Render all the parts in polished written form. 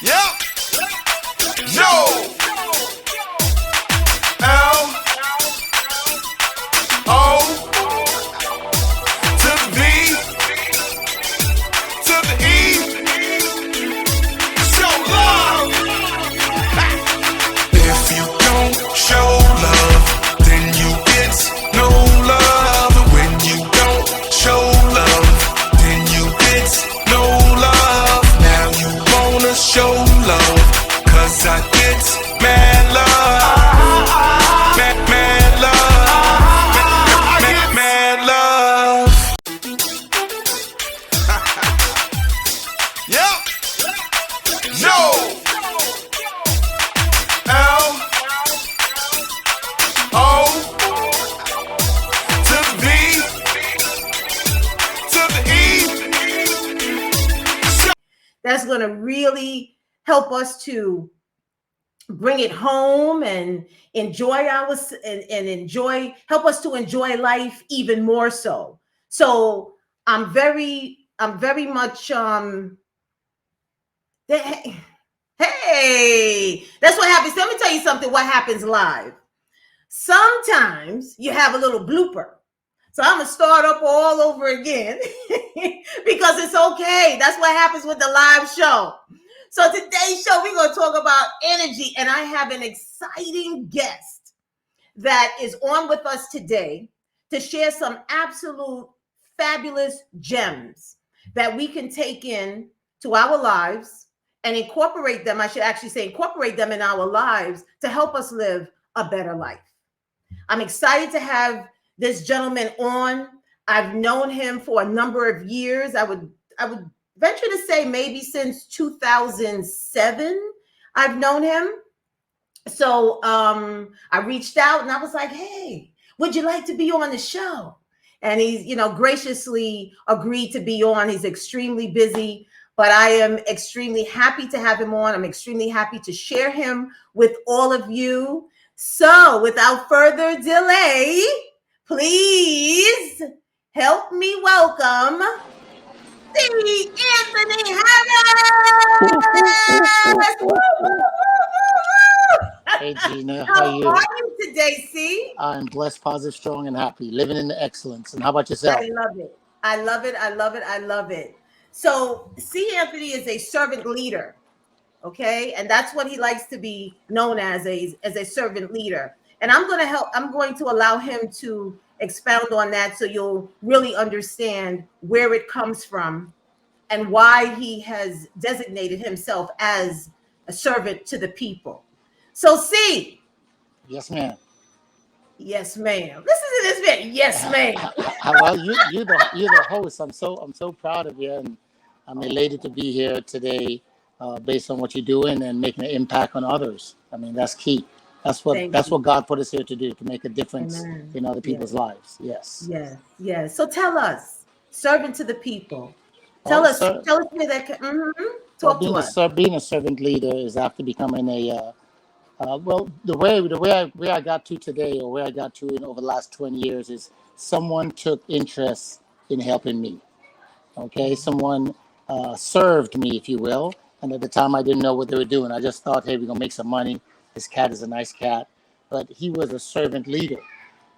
Yep. Yo. L O to the B to the E. Show love. If you don't show love, then you get no love. And when you don't show love, then you get no love. Now you wanna show love, 'cause I get mad love. Mad love. Mad love. Yep. Yo. L O to the B to the E. That's going to really help us to bring it home and enjoy help us to enjoy life even more so. So I'm very much hey, that's what happens. Let me tell you something. What happens live? Sometimes you have a little blooper. So I'm gonna start up all over again because it's okay. That's what happens with the live show. So today's show, we're gonna talk about energy, and I have an exciting guest that is on with us today to share some absolute fabulous gems that we can take in to our lives and incorporate them. I should actually say incorporate them in our lives to help us live a better life. I'm excited to have this gentleman on. I've known him for a number of years. I would venture to say maybe since 2007 I've known him. So I reached out and I was like, hey, would you like to be on the show? And he's, graciously agreed to be on. He's extremely busy, but I am extremely happy to have him on. I'm extremely happy to share him with all of you. So without further delay, please help me welcome C. Anthony Harris. Hey Gina, How how are you today, C? I'm blessed, positive, strong, and happy, living in the excellence. And how about yourself? I love it. I love it. I love it. I love it. So C. Anthony is a servant leader. Okay. And that's what he likes to be known as a servant leader. And I'm going to allow him to expound on that so you'll really understand where it comes from and why he has designated himself as a servant to the people. So C. Yes, ma'am. Yes, ma'am. Listen to this man. Yes, ma'am. Well, you're the host. I'm so proud of you, and I'm elated to be here today, based on what you're doing and making an impact on others. I mean, that's key. That's what God put us here to do, to make a difference in other people's lives. Yes. Yes. Yes. So tell us, servant to the people. Tell us where that. Talk to us. Being a servant leader is after becoming a. Well, the way I got to today, or where I got to in over the last 20 years, is someone took interest in helping me. Okay, someone served me, if you will, and at the time I didn't know what they were doing. I just thought, hey, we're gonna make some money. This cat is a nice cat, but he was a servant leader,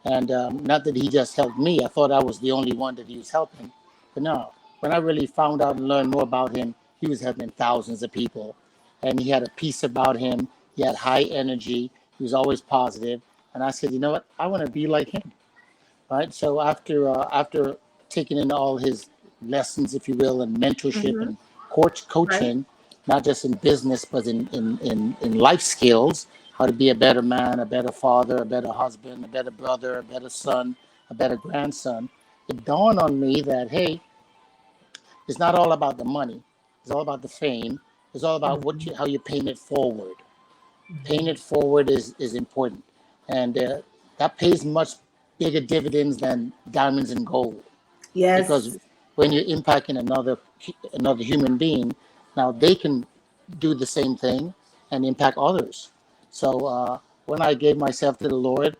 and not that he just helped me. I thought I was the only one that he was helping, but no. When I really found out and learned more about him, he was helping thousands of people, and he had a peace about him. He had high energy. He was always positive. And I said, you know what? I want to be like him. Right. So after taking in all his lessons, if you will, and mentorship and coaching, not just in business, but in life skills, how to be a better man, a better father, a better husband, a better brother, a better son, a better grandson, it dawned on me that, hey, it's not all about the money. It's all about the fame. It's all about how you paying it forward. Paying it forward is important, and that pays much bigger dividends than diamonds and gold. Yes. Because when you're impacting another human being, now they can do the same thing and impact others. So when I gave myself to the Lord,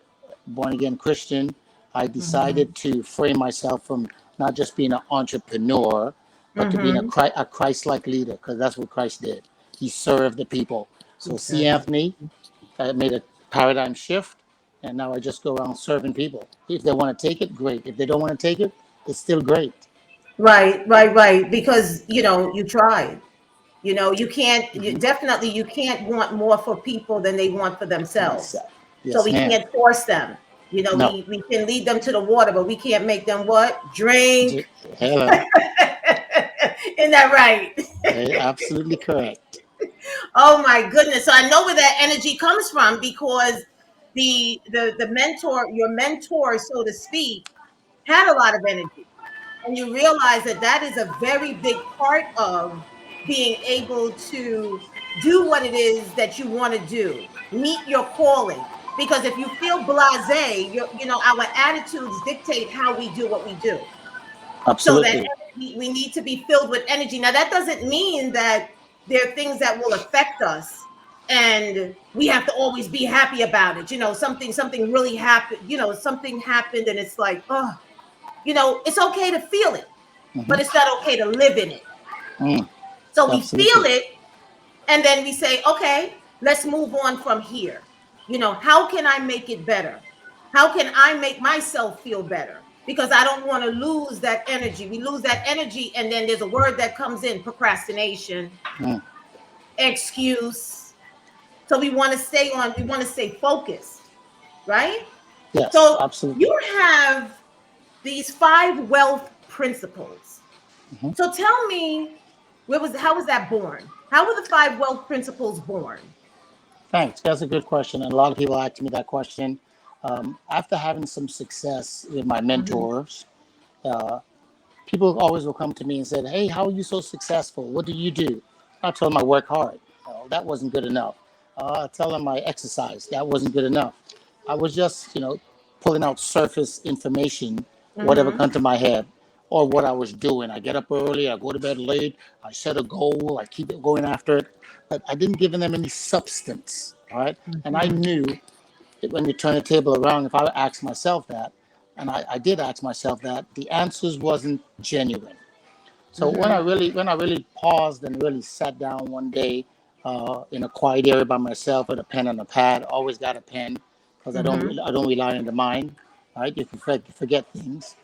born again Christian, I decided to frame myself from not just being an entrepreneur, but to being a Christ-like leader, because that's what Christ did. he served the people. So C. Anthony, I made a paradigm shift, and now I just go around serving people. If they want to take it, great. If they don't want to take it, it's still great. Right. Because you tried. You can't. Mhm. Definitely, you can't want more for people than they want for themselves. Myself. So Yes, we ma'am. can't force them. No. We can lead them to the water, but we can't make them what? Drink. Hello. Isn't that right? Absolutely correct. Oh my goodness. So I know where that energy comes from because the mentor, your mentor, so to speak, had a lot of energy. And you realize that that is a very big part of being able to do what it is that you want to do, meet your calling. Because if you feel blasé, our attitudes dictate how we do what we do. So that Absolutely. we need to be filled with energy. Now, that doesn't mean that there are things that will affect us and we have to always be happy about it. Something really happened, something happened and it's like, oh, it's okay to feel it, but Mhm. it's not okay to live in it. Mm, So we feel absolutely. it and then we say, okay, let's move on from here. How can I make it better? How can I make myself feel better? Because I don't want to lose that energy. We lose that energy, and then there's a word that comes in: procrastination, Mm, excuse. So we want to stay focused, right? yes, So absolutely. you have these 5 wealth principles. Mhm. So tell me, how was that born? How were the 5 wealth principles born? Thanks. That's a good question. And a lot of people ask me that question. After having some success with my Mhm. mentors, uh, people always will come to me and say, "Hey, how are you so successful? What do you do?" I tell them I work hard. That wasn't good enough. I tell them I exercise. That wasn't good enough. I was just, pulling out surface information, whatever Mhm. come to my head, or what I was doing. I get up early, I go to bed late, I set a goal, I keep it going after it, but I didn't give them any substance. All right, and I Mhm. knew that when you turn the table around, if I asked myself that, and I did ask myself that, the answers wasn't genuine. So Mhm. when I really paused and really sat down one day in a quiet area by myself with a pen and a pad, always got a pen because Mhm. I don't rely on the mind, right? You can forget things.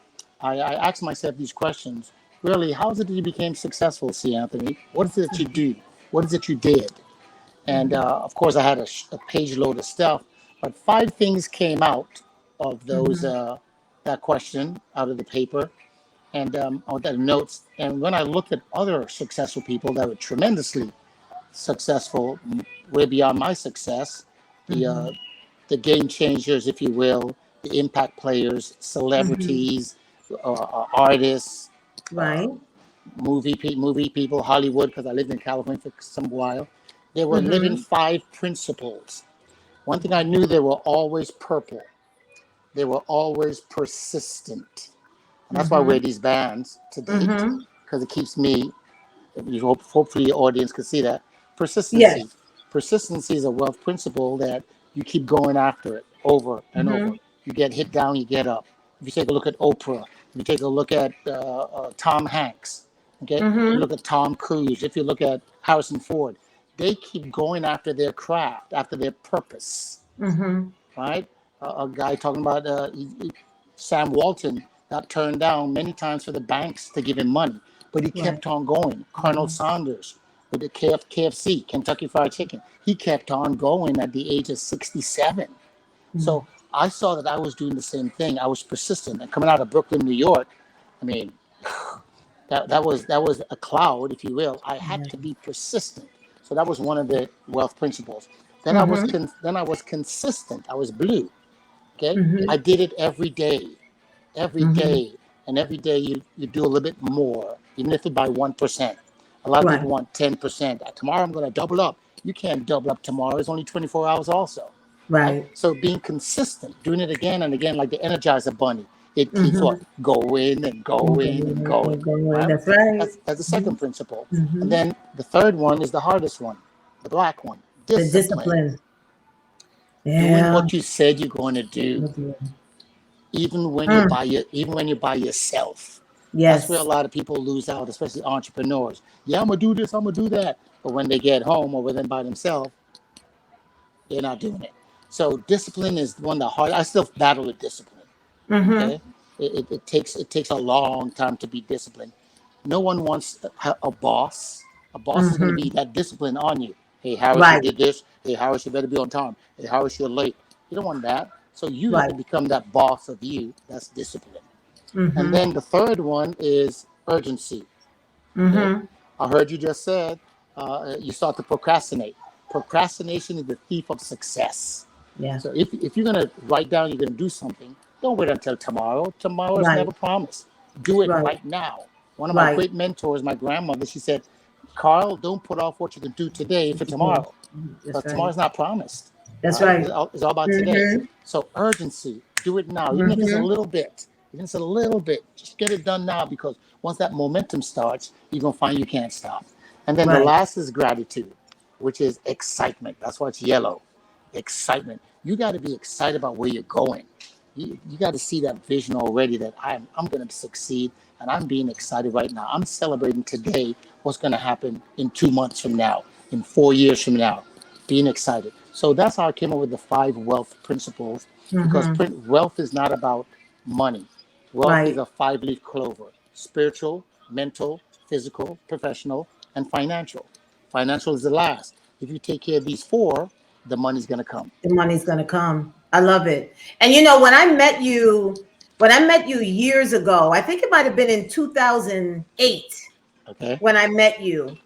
I asked myself these questions. Really, how is it that you became successful, C. Anthony? What is it that you do? What is it you did? And Mhm. of course, I had a page load of stuff, but 5 things came out of those Mhm. that question out of the paper and on the notes. And when I looked at other successful people that were tremendously successful, way beyond my success, the uh, Mhm. the game changers, if you will, the impact players, Mhm. celebrities, artists, uh, Right. movie people, Hollywood, because I lived in California for some while. They were living Mhm. 5 principles. One thing I knew, they were always purple. They were always persistent. And that's why I wear Mhm. these bands to date, Mhm. because it keeps me, hopefully your audience can see that, Yes. persistency. Persistency is a wealth principle that you keep going after it over and over. Mhm. You get hit down, you get up. If you take a look at Oprah, if you take a look at Tom Hanks, okay, you Mhm. look at Tom Cruise, if you look at Harrison Ford, they keep going after their craft, after their purpose, Mhm. right? A guy talking about Sam Walton got turned down many times for the banks to give him money, but he Right. kept on going. Colonel Mhm. Sanders with the KFC, Kentucky Fried Chicken, he kept on going at the age of 67. Mhm. So I saw that I was doing the same thing. I was persistent. And coming out of Brooklyn, New York, I mean, that was a cloud, if you will. I had Yeah. to be persistent. So that was one of the wealth principles. Mhm. Then I was consistent. I was blue. Okay, I Mhm. did it every Mhm. day, and every day you do a little bit more, even if it's by 1%. A lot of Right. people want 10%. Tomorrow I'm going to double up. You can't double up tomorrow. It's only 24 hours also, right? Right. So being consistent, doing it again and again, like the Energizer Bunny, it keeps what Mhm. going and going and going, right? That's right. That's the second Mhm. principle. And Mhm. then the third one is the hardest one, the black one, The discipline. discipline. Doing Yeah. what you said you're going to do, Mm. even when you're by yourself. That's where a Yes. lot of people lose out, especially entrepreneurs. Yeah, I'm gonna do this, I'm gonna do that. But when they get home or within by themselves, they're not doing it. So discipline is one of the hard. I still battle with discipline. Mm-hmm. Okay, it takes a long time to be disciplined. No one wants a boss. A boss is going to be Mm-hmm. that discipline on you. Hey, Harris, you Right. did this. Hey, Harris, you better be on time. Hey, Harris, you're late. You don't want that. So you have Right. to become that boss of you. That's discipline. And Mm-hmm. then the third one is urgency. Okay, Mm-hmm. I heard you just said you start to procrastinate. Procrastination is the thief of success. Yeah. So if you're gonna write down you're gonna do something, don't wait until tomorrow. Tomorrow is Right. never promised. Do it Right. right now. One of my Right. great mentors, my grandmother, she said, Carl, don't put off what you can do today for Yeah. tomorrow. That's Because right. tomorrow's not promised. That's Right? right. It's all about today. Mm-hmm. So urgency, do it now. Even if it's a Mm-hmm. little bit, just get it done now because once that momentum starts, you're gonna find you can't stop. And then the Right. last is gratitude, which is excitement. That's why it's yellow. Excitement. You got to be excited about where you're going. You got to see that vision already that I'm going to succeed and I'm being excited right now. I'm celebrating today what's going to happen in 2 months from now, in 4 years from now, being excited. So that's how I came up with the 5 wealth principles because Mm-hmm. wealth is not about money. Wealth is Right. a 5 leaf clover: spiritual, mental, physical, professional, and financial. Financial is the last. If you take care of these four, the money's going to come. The money's gonna come. I love it. And you know, when I met you years ago, I think it might have been in 2008 Okay. when I met you,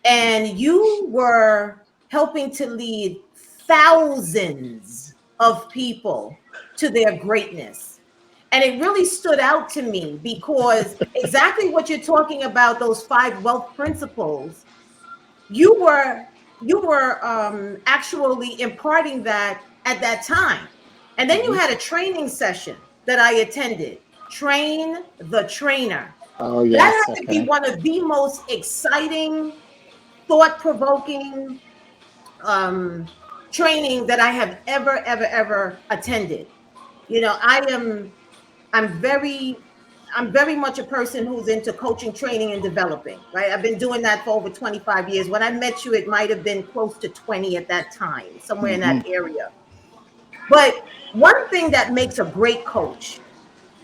and you were helping to lead thousands of people to their greatness. And it really stood out to me because exactly what you're talking about, those 5 wealth principles, you were actually imparting that at that time. And then you Mhm. had a training session that I attended, Train the Trainer. Oh, That yes. had to be Okay. one of the most exciting, thought-provoking um, training that I have ever attended. You know, I'm very I'm very much a person who's into coaching, training, and developing, right? I've been doing that for over 25 years. When I met you, it might have been close to 20 at that time, somewhere in that Hmm. area. But one thing that makes a great coach,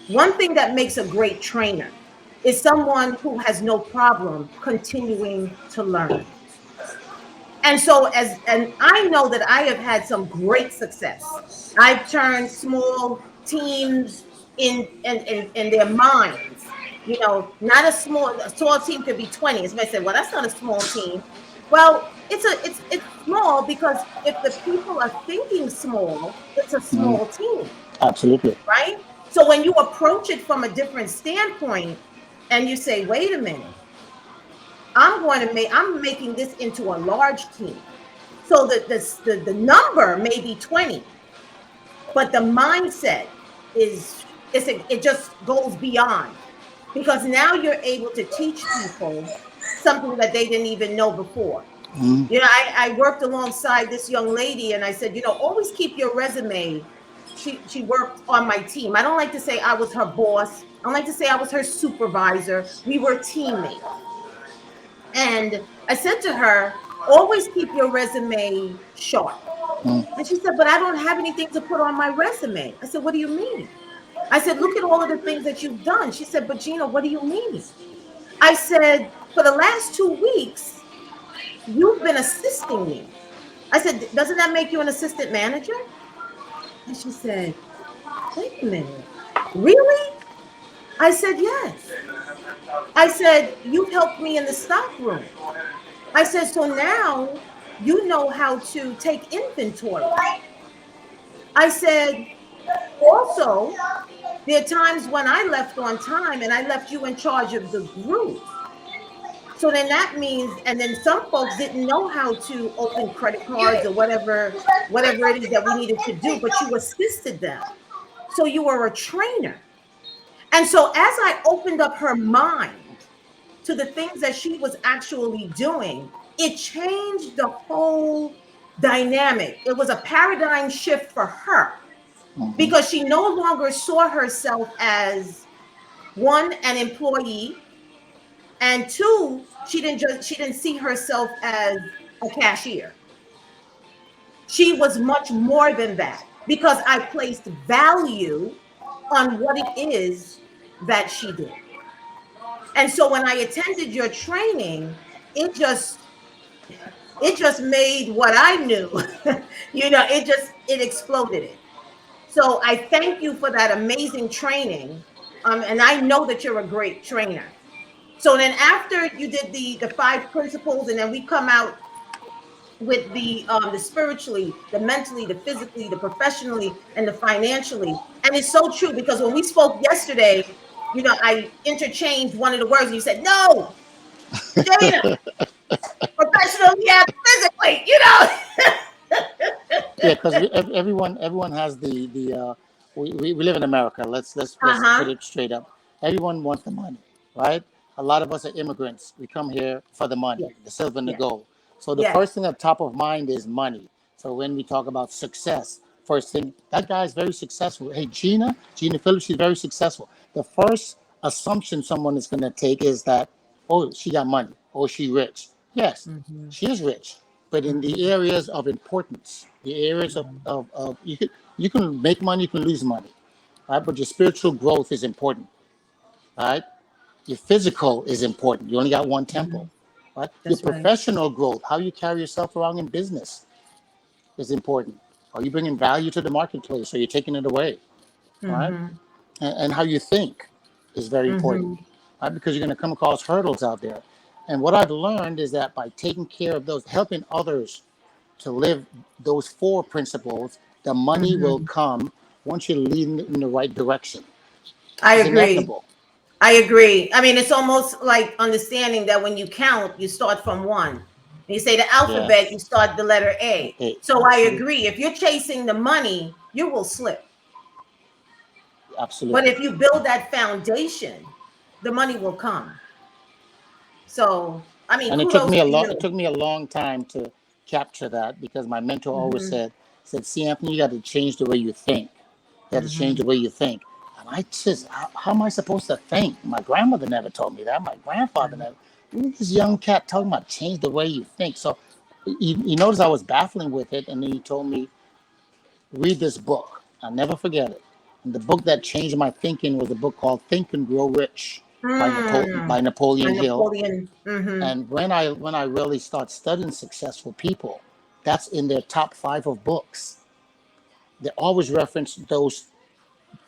one thing that makes a great trainer is someone who has no problem continuing to learn. And I know that I have had some great success. I've turned small teams in their minds. You know, not a small team could be 20. As I said, well, that's not a small team. Well, it's small because if the people are thinking small, it's a Hmm. small team, Absolutely. right? So when you approach it from a different standpoint and you say, wait a minute, I'm making this into a large team. So the number may be 20, but the mindset it just goes beyond because now you're able to teach people something that they didn't even know before. Hmm. You know, I worked alongside this young lady and I said, you know, always keep your resume. She worked on my team. I don't like to say I was her boss. I don't like to say I was her supervisor. We were teammates. And I said to her, always keep your resume sharp. Hmm. And she said, but I don't have anything to put on my resume. I said, what do you mean? I said, look at all of the things that you've done. She said, but Gina, what do you mean? I said, for the last 2 weeks, you've been assisting me. I said, doesn't that make you an assistant manager? And she said, wait a minute. Really? I said, yes. I said, you've helped me in the stock room. I said, so now you know how to take inventory. I said, also, there are times when I left on time and I left you in charge of the group. So then that means, and then some folks didn't know how to open credit cards or whatever it is that we needed to do, but you assisted them. So you were a trainer. And so as I opened up her mind to the things that she was actually doing, it changed the whole dynamic. It was a paradigm shift for her Hmm. because she no longer saw herself as one, an employee, and two, she didn't see herself as a cashier. She was much more than that because I placed value on what it is that she did. And so when I attended your training, it just it just made what I knew, it exploded it. So I thank you for that amazing training. And I know that you're a great trainer. So then after you did the five principles, and then we come out with the spiritually, the mentally, the physically, the professionally, and the financially. And it's so true because when we spoke yesterday, I interchanged one of the words and you said, no, Dana, professionally and physically. Yeah, because everyone has we live in America. Let's put Uh-huh. it straight up. Everyone wants the money, right? A lot of us are immigrants. We come here for the money, Yes. the silver and the Yes. gold. So the Yes. first thing at top of mind is money. So when we talk about success, first thing, that guy is very successful. Hey, Gina Phillips, she's very successful. The first assumption someone is going to take is that, oh, she got money, oh, she rich. Yes, Mhm. she is rich, but in the areas of importance, the areas of you can make money, you can lose money, right? But your spiritual growth is important, right? Your physical is important. You only got one temple, Mhm. right? Your That's right. professional growth, how you carry yourself around in business, is important. Are you bringing value to the marketplace? Or are you taking it away, right? Mhm. And how you think is very important, Mhm. right? Because you're going to come across hurdles out there. And what I've learned is that by taking care of those, helping others to live those four principles, the money will Mhm. come once you lead in the right direction. I It's agree. inevitable. I agree. I mean, it's almost like understanding that when you count, you start from one. When you say the alphabet, you Yes. start the letter A. Okay, So I absolutely. agree. If you're chasing the money, you will slip. But Absolutely. if you build that foundation, the money will come. So, I mean, And it took kudos me a to lot. It you. took me a long time to capture that because my mentor always Hmm. said, "See, Anthony, you got to change the way you think. You got to change Hmm. the way you think." And I just, how am I supposed to think? My grandmother never told me that. My grandfather never. This young cat talking about change the way you think. So, you notice I was baffling with it, and then he told me, read this book. I'll never forget it. And the book that changed my thinking was a book called Think and Grow Rich by Mm. Napoleon And Hill. Napoleon. Hmm. And when I really start studying successful people, that's in their top five of books. They always reference those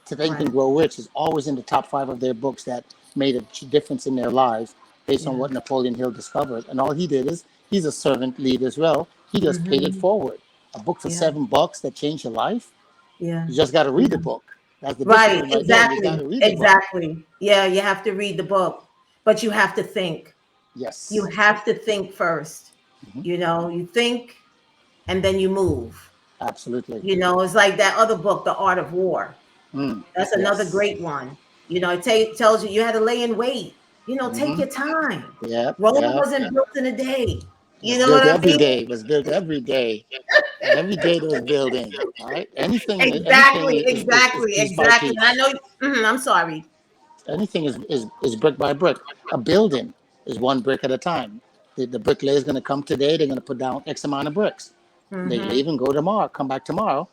to Think and Right. Grow Rich is always in the top five of their books that made a difference in their lives based on Yeah. what Napoleon Hill discovered. And all he did is he's a servant leader as well. He just paid it Hmm. forward. A book for Yeah. $7 that changed your life. Yeah. You just got to read the Yeah. book. That's the Right. discipline right there. You got Exactly. to read the book. Exactly. Yeah. You have to read the book, but you have to think. You Yes. have to think first. Mhm. You think and then you move. Absolutely. It's like that other book, The Art of War. Mm. That's another Yes. great one. It tells you had to lay in wait. Take Hmm. your time. Yep. Rome Yep. wasn't built in a day. It was You know what built I every mean? day. It was built every day. Every day there was building. All right. Anything Exactly, is exactly, piece by exactly. And I piece. know. I'm sorry. Anything is brick by brick. A building is one brick at a time. The bricklayer is going to come today. They're going to put down X amount of bricks. They Hmm. leave and go tomorrow. Come back tomorrow,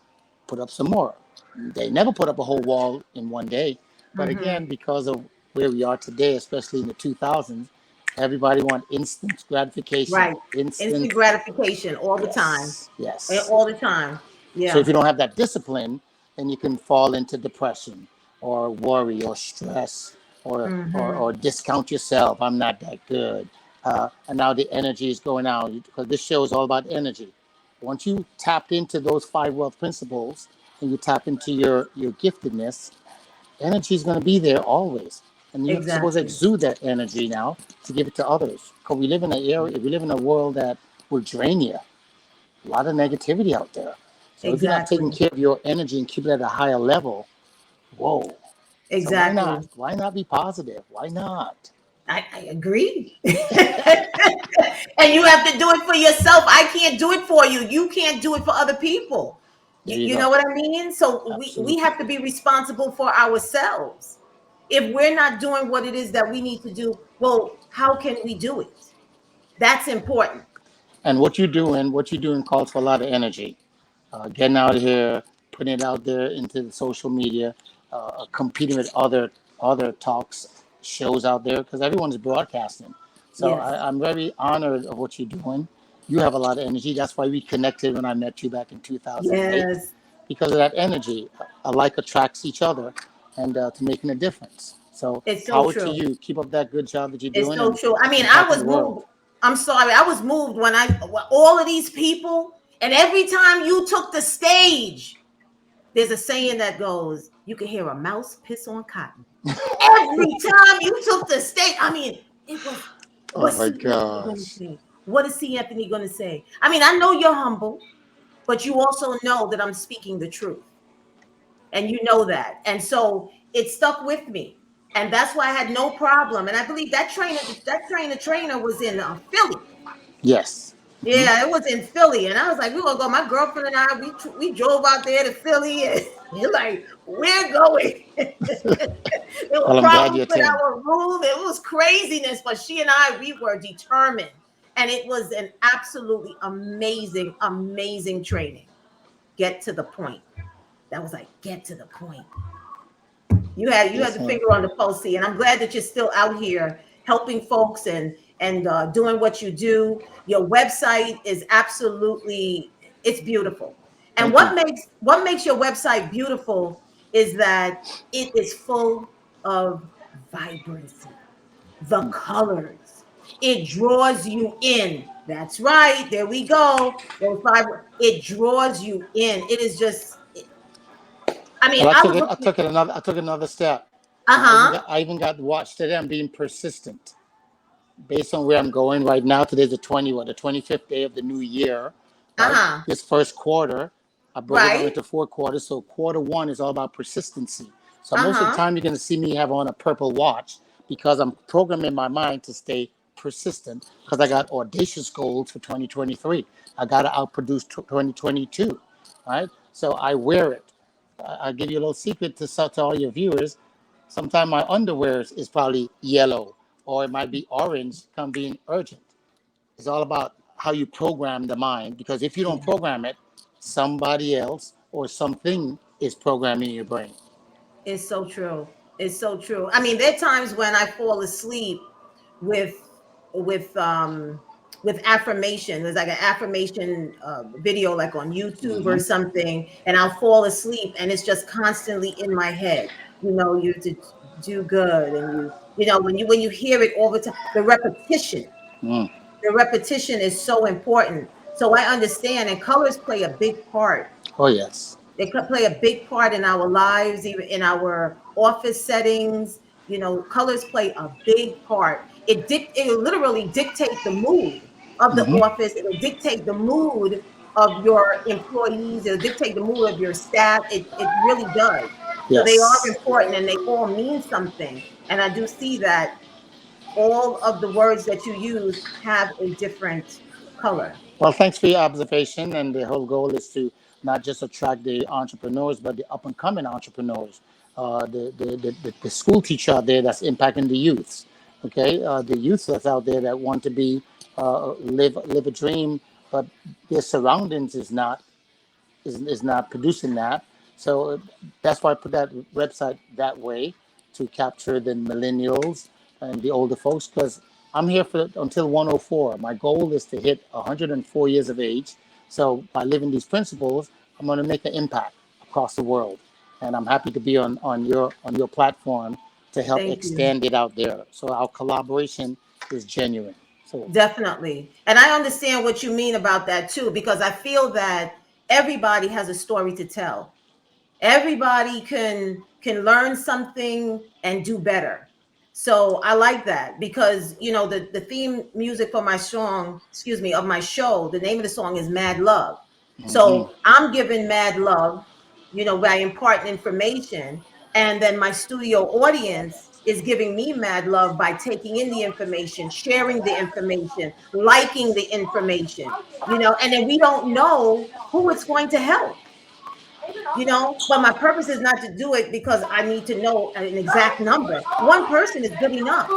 put up some more. They never put up a whole wall in one day. But Hmm. again, because of where we are today, especially in the 2000s, everybody want instant gratification. Right. Instant Instant, gratification all the time. yes, yes. All the time. So if Yeah. you don't have that discipline, then you can fall into depression or worry or stress or Hmm. discount yourself. I'm not that good. And now the energy is going out because this show is all about energy. Once you tap into those five wealth principles and you tap into your giftedness, energy is going to be there always. And you're supposed to Exactly. exude that energy now to give it to others. Because we live in a world that will drain you. A lot of negativity out there. So if you're not taking Exactly. care of your energy and keep it at a higher level, whoa. So why not? Exactly. Why not be positive? Why not? I agree. And you have to do it for yourself. I can't do it for you. You can't do it for other people. There you You know go. what I mean? So we Absolutely. have to be responsible for ourselves. If we're not doing what it is that we need to do, well, how can we do it? That's important. And what you're doing calls for a lot of energy. Getting out here, putting it out there into the social media, competing with other talks shows out there because everyone's broadcasting. So Yes. I'm very honored of what you're doing. You have a lot of energy. That's why we connected when I met you back in 2008 Yes. because of that energy. Alike attracts each other, and to making a difference. So It's so power to true. you. Keep up that good job that you're It's doing so and true. I mean, I impacting was the world. moved. I'm sorry. I was moved when all of these people, and every time you took the stage, there's a saying that goes, you can hear a mouse piss on cotton. Every time you took the stage, I mean, it was, Oh what's my C. Anthony going to gosh. say? What is C. Anthony going to say? I mean, I know you're humble, but you also know that I'm speaking the truth. And you know that. And so it stuck with me. And that's why I had no problem. And I believe that trainer was in Philly. Yes. Hmm. Yeah, it was in Philly, and I was like, "We gonna go." My girlfriend and I, we drove out there to Philly, and you're like, "We're going." There were Well, I'm glad problems you with attend. our room. It was craziness, but she and I, we were determined, and it was an absolutely amazing, amazing training. Get to the point. That was like, get to the point. You had Yes, the ma'am. finger on the pulse, and I'm glad that you're still out here helping folks and doing what you do. Your website is absolutely, it's beautiful. And Thank you. what makes your website beautiful is that it is full of vibrancy, the colors. It draws you in. That's right. There we go. It draws you in. It is just. I mean, Well, I I took was it. looking. I took another step, Uh and huh. I even got to watch today. I'm being persistent based on where I'm going right now. Today's the 25th day of the new year, Uh right? huh. This first quarter, I broke it down Right. into 4 quarters. So quarter one is all about persistency. So Uh most of the huh. time, you're going to see me have on a purple watch because I'm programming my mind to stay persistent because I got audacious goals for 2023. I got to outproduce 2022, right? So I wear it. I'll give you a little secret to all your viewers. Sometimes my underwear is probably yellow or it might be orange, come being urgent. It's all about how you program the mind because if you don't Yeah. program it, somebody else or something is programming your brain. It's so true. It's so true. I mean, there are times when I fall asleep with with um with affirmation. There's like an affirmation video like on YouTube or Hmm. something, and I'll fall asleep and it's just constantly in my head. You to do good, and when you hear it all the time, Mm. the repetition is so important. So I understand, and colors play a big part. Oh, yes. They could play a big part in our lives, even in our office settings. Colors play a big part. It literally dictate the mood of the Hmm. office. It'll dictate the mood of your employees. It'll dictate the mood of your staff. It really does. So they are Yes. important and they all mean something. And I do see that all of the words that you use have a different color. Well, thanks for your observation. And the whole goal is to not just attract the entrepreneurs, but the up and coming entrepreneurs, the school teacher out there that's impacting the youths. Okay, the youth that's out there that want to be live a dream, but their surroundings is not producing that. So that's why I put that website that way to capture the millennials and the older folks because I'm here for until 104. My goal is to hit 104 years of age. So by living these principles, I'm going to make an impact across the world, and I'm happy to be on your platform to help Thank you. extend it out there. So our collaboration is genuine. So Definitely. And I understand what you mean about that too, because I feel that everybody has a story to tell. Everybody can learn something and do better. So I like that because the theme music for my song, excuse me, of my show, the name of the song is Mad Love. mhm. So I'm giving mad love, by imparting information, and then my studio audience is giving me mad love by taking in the information, sharing the information, liking the information, and then we don't know who it's going to help. But my purpose is not to do it because I need to know an exact number. One person is good enough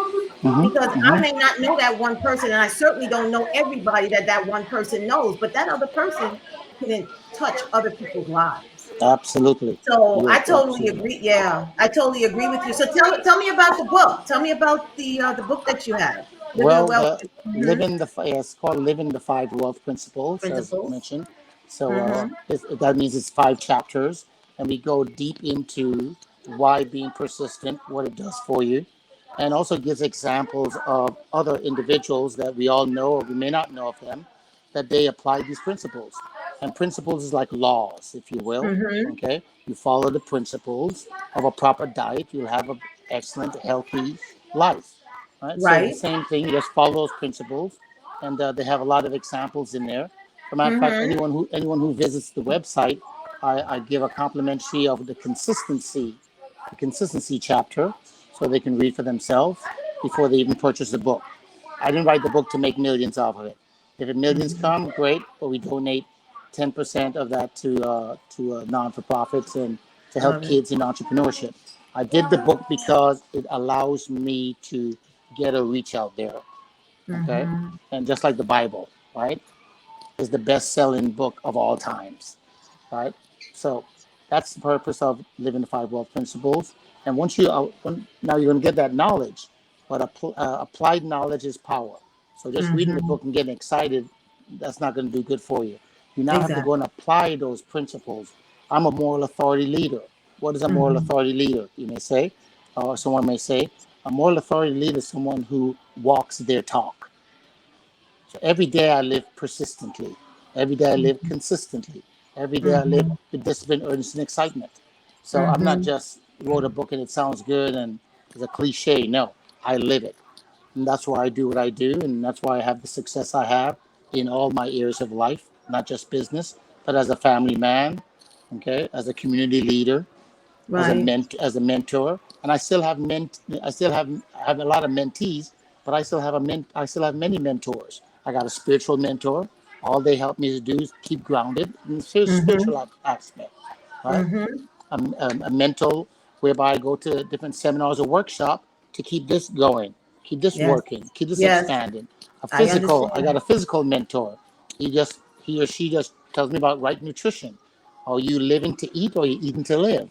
because I may not know that one person, and I certainly don't know everybody that one person knows, but that other person can touch other people's lives. Absolutely. So I Yes, totally absolutely. agree. Yeah, I totally agree with you. So tell me about the book. Tell me about the book that you have, Living the Well, Wealth it's called Living the Five Wealth Principles, as Principles. mentioned. So Mm-hmm. that means it's 5 chapters, and we go deep into why being persistent, what it does for you, and also gives examples of other individuals that we all know or we may not know of them, that they apply these principles. And principles is like laws, if you will. Mm-hmm. Okay, you follow the principles of a proper diet, you'll have an excellent, healthy life. Right? So the Right. same thing, you just follow those principles, and they have a lot of examples in there. As a matter of fact, Mm-hmm. anyone who visits the website, I give a complimentary of the consistency chapter, so they can read for themselves before they even purchase the book. I didn't write the book to make millions off of it. If the millions Mm-hmm. come, great, but we donate 10% of that to non for profits and to I help love it. kids in entrepreneurship. I did the book because it allows me to get a reach out there. Okay, Mm-hmm. and just like the Bible, right, is the best-selling book of all times, right? So that's the purpose of Living the Five Wealth Principles. And now you're going to get that knowledge, but applied knowledge is power. So just reading the Mm-hmm. book and getting excited, that's not going to do good for you. You now have to go Exactly. and apply those principles. I'm a moral authority leader. What is a moral Mm-hmm. authority leader? You may say, or someone may say, a moral authority leader is someone who walks their talk. So every day I live persistently. Every day I live consistently. Every day I live Mm-hmm. with discipline, earnestness, and excitement. So I'm not Mm-hmm. just wrote a book and it sounds good and it's a cliche. No, I live it. And that's why I do what I do. And that's why I have the success I have in all my areas of life, not just business, but as a family man, okay, as a community leader, Right. as a mentor, and I still have I have a lot of mentees, but I still have many mentors. I got a spiritual mentor. All they help me to do is keep grounded in the Mm-hmm. spiritual aspect, right? Mm-hmm. A mental whereby I go to different seminars or workshop to keep this going, keep this Yes. working, keep this Yes. expanding. I I got understand. a physical mentor. He or she just tells me about right nutrition. Are you living to eat or are you eating to live?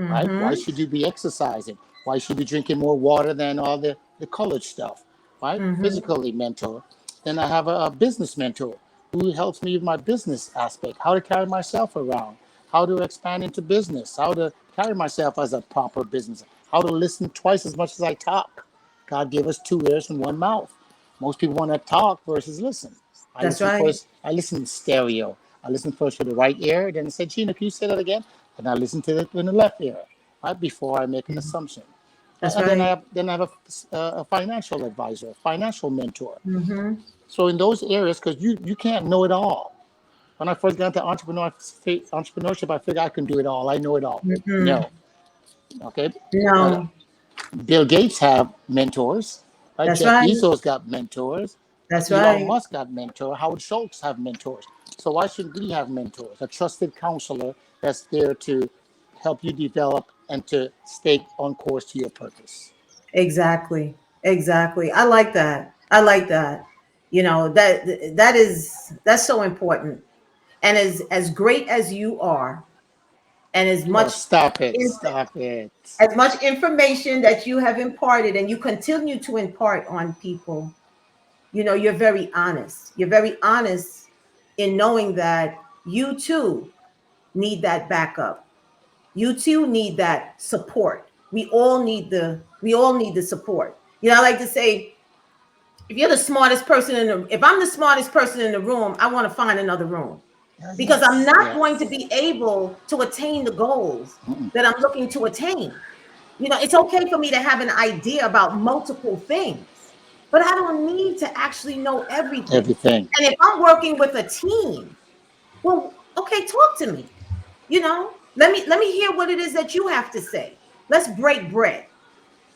Right? Why Mm-hmm. should you be exercising? Why should you be drinking more water than all the college stuff? Right? Mm-hmm. Physically mentor. Then I have a business mentor who helps me with my business aspect, how to carry myself around, how to expand into business, how to carry myself as a proper business, how to listen twice as much as I talk. God gave us 2 ears and 1 mouth. Most people want to talk versus listen. That's right. I listen in stereo. I listen first with the right ear, then I say, Gina, can you say that again? And I listen to it in the left ear, right before I make an assumption. That's And right. then I have a financial advisor, a financial mentor. Mm-hmm. So in those areas, because you can't know it all. When I first got into entrepreneurship, I figured I can do it all. I know it all. Mm-hmm. No, okay. But No. Bill Gates have mentors. Right? That's Jeff right. Bezos got mentors. That's Elon right. Musk got mentor. Howard Schultz have mentors. So why shouldn't we have mentors? A trusted counselor that's there to help you develop and to stay on course to your purpose. Exactly. Exactly. I like that. I like that. That's so important. And as great as you are, and Oh, stop it! Stop it! as much information that you have imparted and you continue to impart on people, you're very honest. You're very honest in knowing that you too need that backup. You too need that support. We all need the support. I like to say, if I'm the smartest person in the room, I want to find another room, because I'm Yes, not going to yes. be able to attain the goals that I'm looking to attain. It's okay for me to have an idea about multiple things, but I don't need to actually know everything. Everything. And if I'm working with a team, well, okay, talk to me. Let me hear what it is that you have to say. Let's break bread.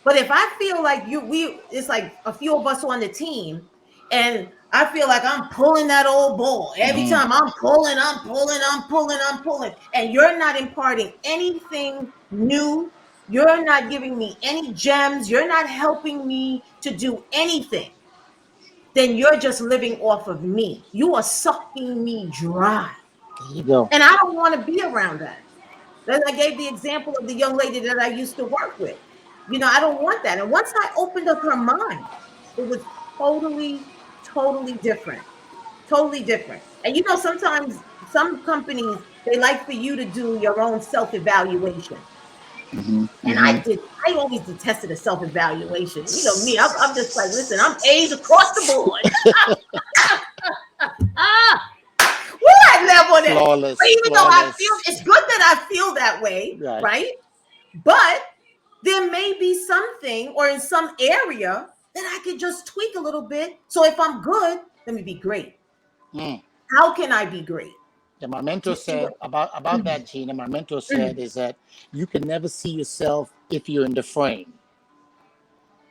But if I feel like it's like a few of us on the team, and I feel like I'm pulling that old ball. Every Mhm. time I'm pulling, I'm pulling, I'm pulling, I'm pulling. And you're not imparting anything new. You're not giving me any gems. You're not helping me to do anything. Then you're just living off of me. You are sucking me dry. There you go. And I don't want to be around that. Then I gave the example of the young lady that I used to work with. I don't want that. And once I opened up her mind, it was totally, totally different. Totally different. And sometimes some companies, they like for you to do your own self-evaluation. Hmm. And Hmm. I always detested a self-evaluation. Me, I'm just like, listen, I'm A's across the board. Ah, what level that? But Flawless, even though I feel flawless. it's good that I feel that way, Right. right? But there may be something or in some area that I could just tweak a little bit. So if I'm good, let me be great. Mm. How can I be great? And my Do mentor you see what? said about Mhm, that, Gina. My mentor said mhm. is that you can never see yourself if you're in the frame.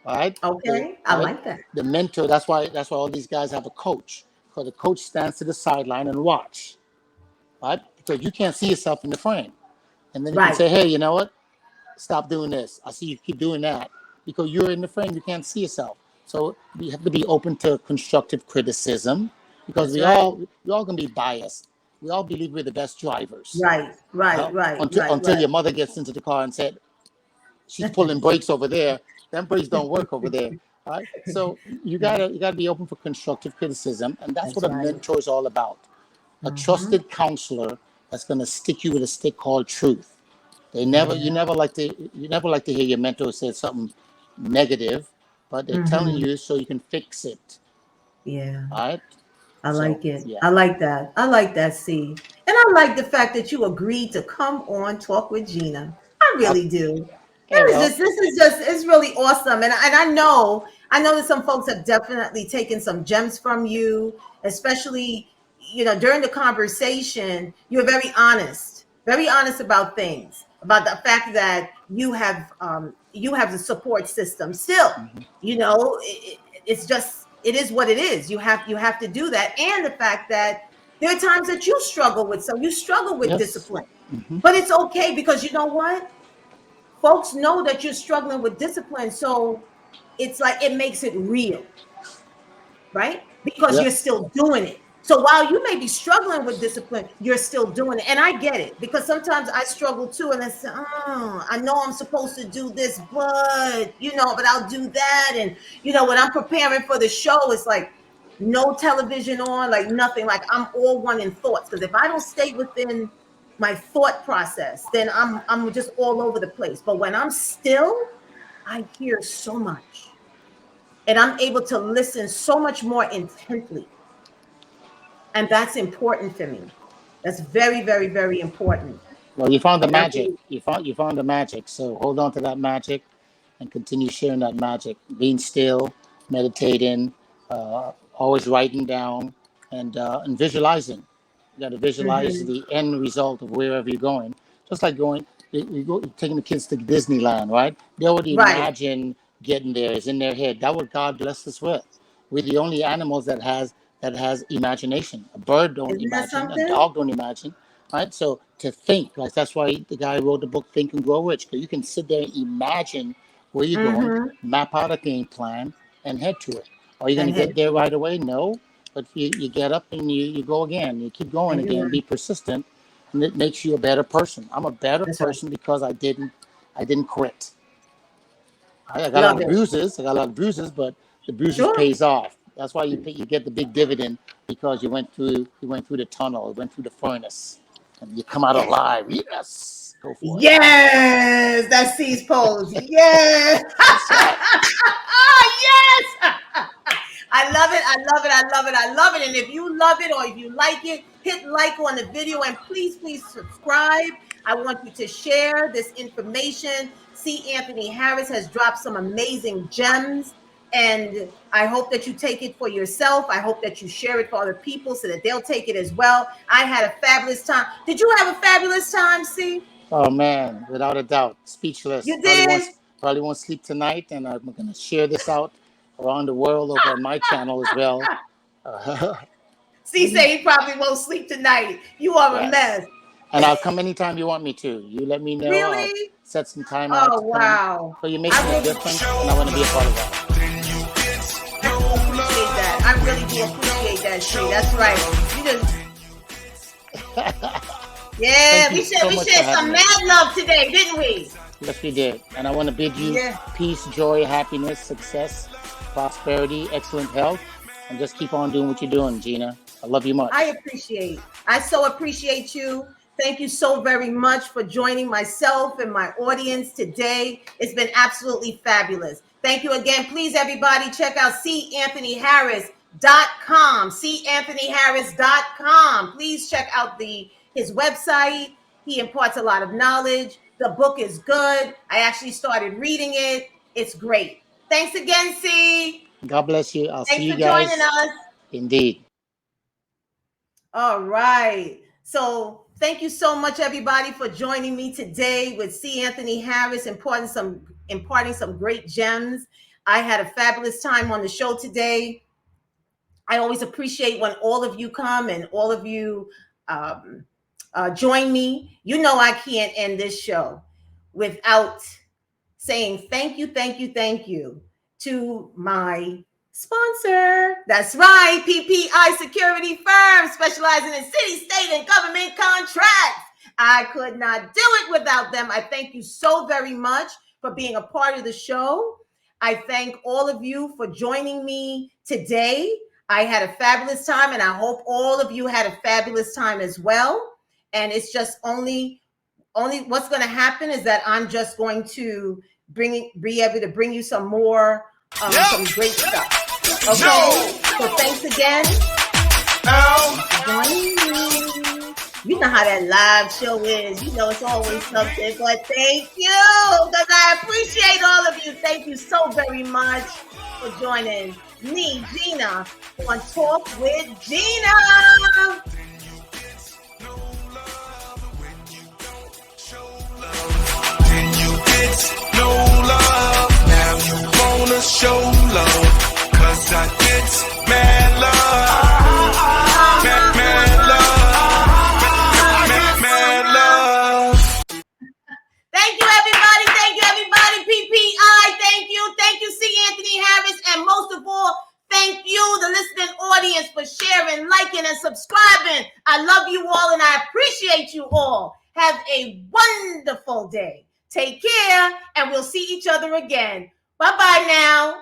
Right? Okay, I Right? like that. The mentor. That's why all these guys have a coach. Because the coach stands to the sideline and watch. Right? Because you can't see yourself in the frame, and then you can Right. say, "Hey, you know what? Stop doing this. I see you keep doing that." Because you're in the frame, you can't see yourself. So we have to be open to constructive criticism, because That's we right. all we all gonna be biased. We all believe we're the best drivers. Right. Right. Right. Right. Until Right. your mother gets into the car and said, she's pulling brakes over there. Them brakes don't work over there. Right? So you gotta be open for constructive criticism, and that's what That's a right. mentor is all about. A Hmm. trusted counselor that's gonna stick you with a stick called truth. Yeah. You never like to hear your mentor say something negative, but they're telling Hmm. you so you can fix it. Yeah. All right. I So like it. yeah. I like that. I like that, C. And I like the fact that you agreed to come on Talk with Gina. I Uh, really do. hey, well, It's really awesome. And I know that some folks have definitely taken some gems from you, especially, during the conversation, you're very honest about things, about the fact that you have the support system still. mhm, It's just, it is what it is. You have to do that. And the fact that there are times that you struggle with yes. discipline. Hmm. But it's okay, because you know what? Folks know that you're struggling with discipline. So it's like it makes it real, right? Because you're Yes. still doing it. So while you may be struggling with discipline, you're still doing it. And I get it, because sometimes I struggle too. And I say, oh, I know I'm supposed to do this, but I'll do that. And, when I'm preparing for the show, it's like no television on, like nothing. Like I'm all one in thoughts. Because if I don't stay within my thought process, then I'm just all over the place. But when I'm still, I hear so much, and I'm able to listen so much more intently. And that's important for me. That's very, very, very important. Well, you found the And I magic. believe, You found the magic. So hold on to that magic, and continue sharing that magic. Being still, meditating, always writing down, and visualizing. You got to visualize mhm, the end result of wherever you're going. Just like taking the kids to Disneyland, right? They already right. imagine getting there. It's in their head. That's what God blessed us with. We're the only animals that has imagination. A bird don't Isn't that imagine. A something? dog don't imagine, right? So to think, like that's why the guy wrote the book Think and Grow Rich, because you can sit there and imagine where you're going, Mm-hmm. map out a game plan, and head to it. Are you going And to head get there right away? No, but you get up and you go again. You keep going and you again. learn. Be persistent, and it makes you a better person. I'm a better That's right. person because I didn't quit. I got a lot Love of it. bruises. I got a lot of bruises, but the bruises Sure. pays off. That's why you get the big dividend, because you went through the tunnel, you went through the furnace, and you come out Yes. alive. Yes, go for it. Yes. That's C's pose. Yes. That's right. Yes. I love it. I love it. I love it. I love it. And if you love it, or if you like it, hit like on the video, and please, please subscribe. I want you to share this information. C. Anthony Harris has dropped some amazing gems. And I hope that you take it for yourself. I hope that you share it for other people so that they'll take it as well. I had a fabulous time. Did you have a fabulous time, C? Oh man, without a doubt, speechless. You Probably did? won't probably won't sleep tonight, and I'm going to share this out around the world over on my channel as well. C say he probably won't sleep tonight. You are a Yes. mess. And I'll come anytime you want me to. You let me know. I'll Really? set some time out Oh, to come. wow. So you're making I a really difference, and I want to be a part of that. Then you get no appreciate love. that. I really do appreciate that, C. That's right. You just, yeah, Thank we you so much for shared some having me. mad love today, didn't we? Yes, we did. And I want to bid you Yeah. peace, joy, happiness, success, prosperity, excellent health, and just keep on doing what you're doing, Gina. I love you much. I so appreciate you. Thank you so very much for joining myself and my audience today. It's been absolutely fabulous. Thank you again. Please, everybody, check out canthonyharris.com. canthonyharris.com. Please check out his website. He imparts a lot of knowledge. The book is good. I actually started reading it. It's great. Thanks again, C. God bless you. I'll Thanks see you for joining guys. us. Indeed. All right. So thank you so much, everybody, for joining me today with C. Anthony Harris, imparting some great gems. I had a fabulous time on the show today. I always appreciate when all of you come and all of you join me. You know I can't end this show without saying thank you to my sponsor. That's right, PPI Security Firm, specializing in city, state, and government contracts. I could not do it without them. I thank you so very much for being a part of the show. I thank all of you for joining me today. I had a fabulous time, and I hope all of you had a fabulous time as well. And it's just only what's going to happen is that I'm just going to be able to bring you some more some great stuff. Okay, so thanks again. You know how that live show is. You know it's always something. But thank you, because I appreciate all of you. Thank you so very much for joining me, Gina, on Talk with Gina. Then you get no love. Now you wanna show love. 'Cause I get mad love. Mad love. Thank you, everybody. Thank you, everybody. PPI. Thank you, C. Anthony Harris. And most of all, thank you, the listening audience, for sharing, liking, and subscribing. I love you all, and I appreciate you all. Have a wonderful day. Take care, and we'll see each other again. Bye-bye now.